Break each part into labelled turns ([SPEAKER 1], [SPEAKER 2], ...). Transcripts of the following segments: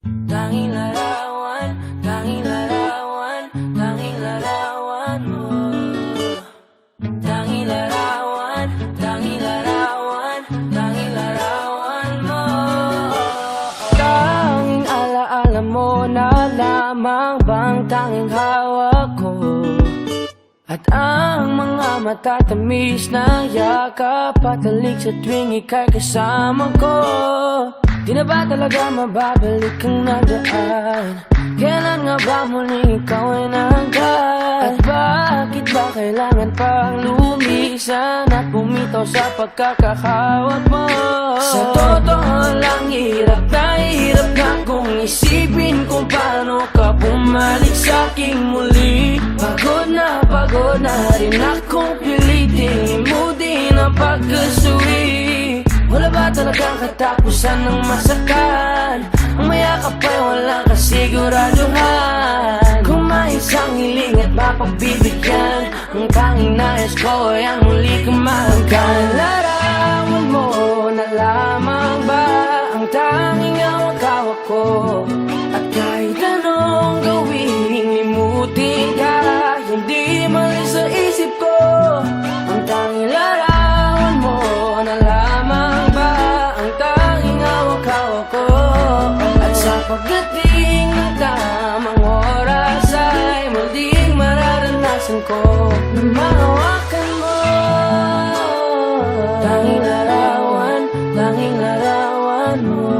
[SPEAKER 1] Tanging larawan, tanging larawan, tanging larawan mo. Tanging larawan, tanging larawan, tanging larawan mo. Tanging alaala mo na lamang bang tanging hawak ko. At ang mga matatamis na yakap patalig sa tuwing ika'y kasama ko. Di na ba talaga mababalik ang nagaan? Kailan nga ba muling ikaw ay nanggat? At bakit ba kailangan pang lumisan at bumitaw sa pagkakahawat mo? Sa totoo lang hirap na kung isipin kung paano ka bumalik sa'king muli. Pagod na rin akong pilitin imutin ang pagkasuwi. Wala ba talagang katapusan ng masakan? Ang mayakap ay walang kasiguraduhan. Kung may isang hiling at mapagbibigyan, ang tanging nais ko ay ang muli kang mahanggan. Larawan mo na lamang ba ang tanging hawak-hawak ko? At kahit anong gawin, limutin ka, hindi malis sa isip ko. Ang tanging larawan mo na lamang ba ang tanging hawak-hawak ko? At sa pagdating ng tamang oras ay muling mararanasan ko na mahawakan mo. Tanging larawan mo.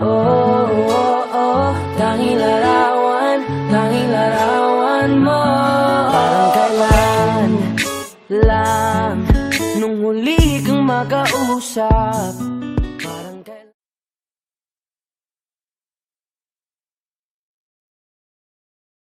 [SPEAKER 1] Oh, oh, oh. Tanging larawan mo. Parang kailan lang nung huli kang makausap,